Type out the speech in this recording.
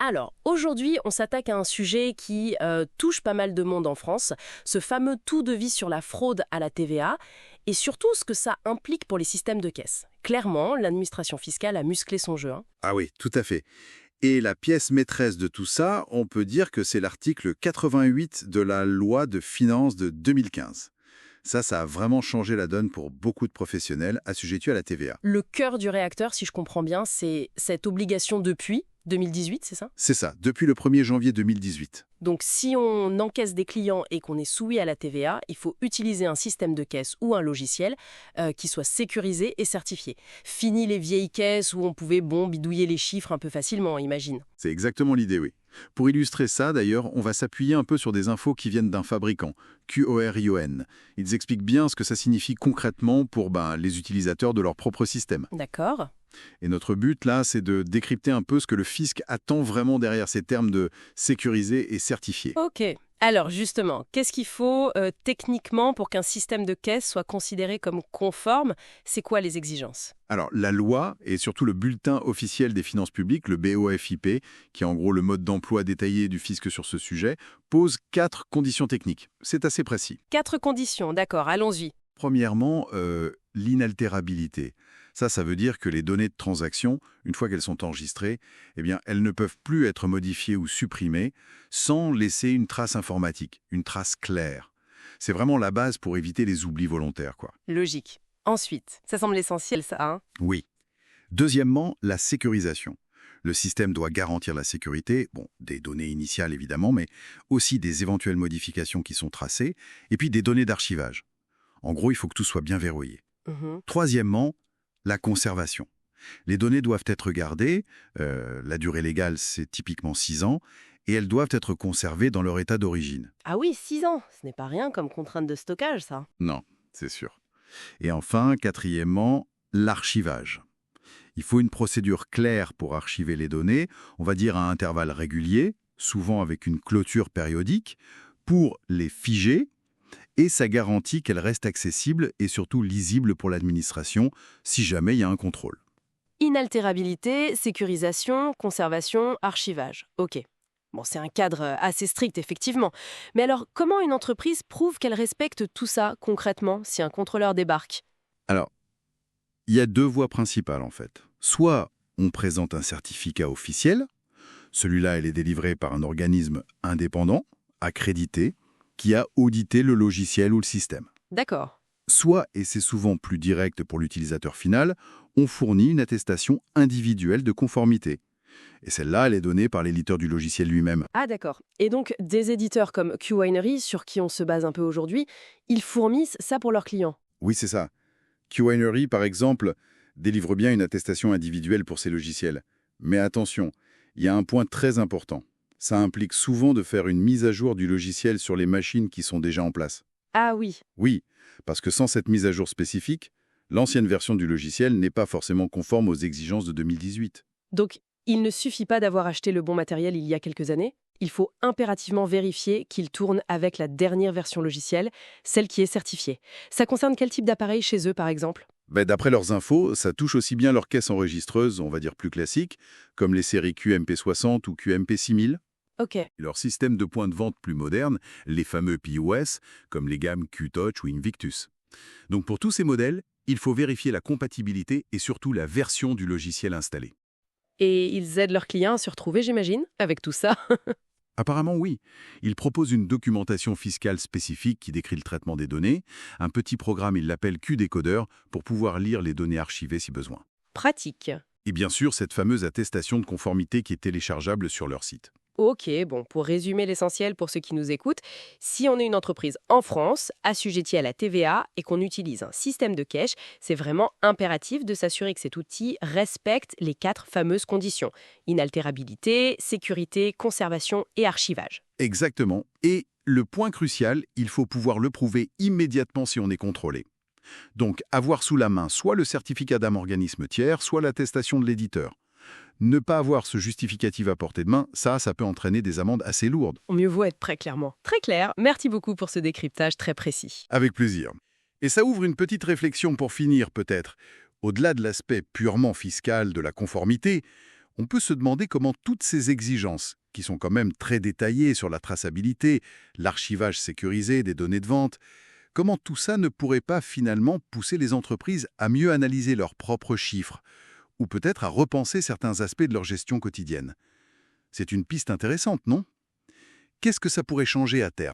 Alors, aujourd'hui, on s'attaque à un sujet qui touche pas mal de monde en France, ce fameux tout devis sur la fraude à la TVA, et surtout ce que ça implique pour les systèmes de caisse. Clairement, l'administration fiscale a musclé son jeu, hein. Ah oui, tout à fait. Et la pièce maîtresse de tout ça, on peut dire que c'est l'article 88 de la loi de finances de 2015. Ça a vraiment changé la donne pour beaucoup de professionnels assujettis à la TVA. Le cœur du réacteur, si je comprends bien, c'est cette obligation depuis 2018, c'est ça? C'est ça, depuis le 1er janvier 2018. Donc si on encaisse des clients et qu'on est soumis à la TVA, il faut utiliser un système de caisse ou un logiciel qui soit sécurisé et certifié. Fini les vieilles caisses où on pouvait bidouiller les chiffres un peu facilement, imagine. C'est exactement l'idée, oui. Pour illustrer ça, d'ailleurs, on va s'appuyer un peu sur des infos qui viennent d'un fabricant, QORION. Ils expliquent bien ce que ça signifie concrètement pour les utilisateurs de leur propre système. D'accord. Et notre but, là, c'est de décrypter un peu ce que le fisc attend vraiment derrière ces termes de sécurisé et certifié. Ok. Alors justement, qu'est-ce qu'il faut techniquement pour qu'un système de caisse soit considéré comme conforme? C'est quoi les exigences? Alors, la loi et surtout le bulletin officiel des finances publiques, le BOFIP, qui est en gros le mode d'emploi détaillé du fisc sur ce sujet, pose 4 conditions techniques. C'est assez précis. 4 conditions, d'accord, allons-y. Premièrement, l'inaltérabilité. Ça veut dire que les données de transaction, une fois qu'elles sont enregistrées, elles ne peuvent plus être modifiées ou supprimées sans laisser une trace informatique, une trace claire. C'est vraiment la base pour éviter les oublis volontaires, quoi. Logique. Ensuite, ça semble essentiel ça, hein? Oui. Deuxièmement, la sécurisation. Le système doit garantir la sécurité, des données initiales évidemment, mais aussi des éventuelles modifications qui sont tracées, et puis des données d'archivage. En gros, il faut que tout soit bien verrouillé. Troisièmement, la conservation. Les données doivent être gardées, la durée légale c'est typiquement 6 ans, et elles doivent être conservées dans leur état d'origine. Ah oui, 6 ans, ce n'est pas rien comme contrainte de stockage, ça. Non, c'est sûr. Et enfin, quatrièmement, l'archivage. Il faut une procédure claire pour archiver les données, on va dire à intervalles réguliers, souvent avec une clôture périodique, pour les figer, et ça garantit qu'elles restent accessibles et surtout lisibles pour l'administration si jamais il y a un contrôle. Inaltérabilité, sécurisation, conservation, archivage. Ok. Bon, c'est un cadre assez strict, effectivement. Mais alors, comment une entreprise prouve qu'elle respecte tout ça, concrètement, si un contrôleur débarque? Alors, il y a 2 voies principales en fait. Soit on présente un certificat officiel, celui-là il est délivré par un organisme indépendant, accrédité, qui a audité le logiciel ou le système. D'accord. Soit, et c'est souvent plus direct pour l'utilisateur final, on fournit une attestation individuelle de conformité. Et celle-là, elle est donnée par l'éditeur du logiciel lui-même. Ah d'accord. Et donc, des éditeurs comme QWinery, sur qui on se base un peu aujourd'hui, ils fournissent ça pour leurs clients. Oui, c'est ça. QWinery, par exemple, délivre bien une attestation individuelle pour ses logiciels. Mais attention, il y a un point très important. Ça implique souvent de faire une mise à jour du logiciel sur les machines qui sont déjà en place. Ah oui. Oui, parce que sans cette mise à jour spécifique, l'ancienne version du logiciel n'est pas forcément conforme aux exigences de 2018. Donc, il ne suffit pas d'avoir acheté le bon matériel il y a quelques années. Il faut impérativement vérifier qu'il tourne avec la dernière version logicielle, celle qui est certifiée. Ça concerne quel type d'appareil chez eux, par exemple? D'après leurs infos, ça touche aussi bien leurs caisses enregistreuses, on va dire plus classiques, comme les séries QMP60 ou QMP6000. Ok. Et leur système de points de vente plus modernes, les fameux POS, comme les gammes QTouch ou Invictus. Donc pour tous ces modèles, il faut vérifier la compatibilité et surtout la version du logiciel installé. Et ils aident leurs clients à se retrouver, j'imagine, avec tout ça. Apparemment, oui. Ils proposent une documentation fiscale spécifique qui décrit le traitement des données. Un petit programme, ils l'appellent QDécodeur, pour pouvoir lire les données archivées si besoin. Pratique. Et bien sûr, cette fameuse attestation de conformité qui est téléchargeable sur leur site. Ok, bon, pour résumer l'essentiel pour ceux qui nous écoutent, si on est une entreprise en France, assujettie à la TVA et qu'on utilise un système de cache, c'est vraiment impératif de s'assurer que cet outil respecte les 4 fameuses conditions: inaltérabilité, sécurité, conservation et archivage. Exactement. Et le point crucial, il faut pouvoir le prouver immédiatement si on est contrôlé. Donc, avoir sous la main soit le certificat d'un organisme tiers, soit l'attestation de l'éditeur. Ne pas avoir ce justificatif à portée de main, ça peut entraîner des amendes assez lourdes. Mieux vaut être prêt, clairement. Très clair, merci beaucoup pour ce décryptage très précis. Avec plaisir. Et ça ouvre une petite réflexion pour finir, peut-être. Au-delà de l'aspect purement fiscal de la conformité, On peut se demander comment toutes ces exigences, qui sont quand même très détaillées sur la traçabilité, l'archivage sécurisé des données de vente, comment tout ça ne pourrait pas finalement pousser les entreprises à mieux analyser leurs propres chiffres, ou peut-être à repenser certains aspects de leur gestion quotidienne. C'est une piste intéressante, non? Qu'est-ce que ça pourrait changer à terme?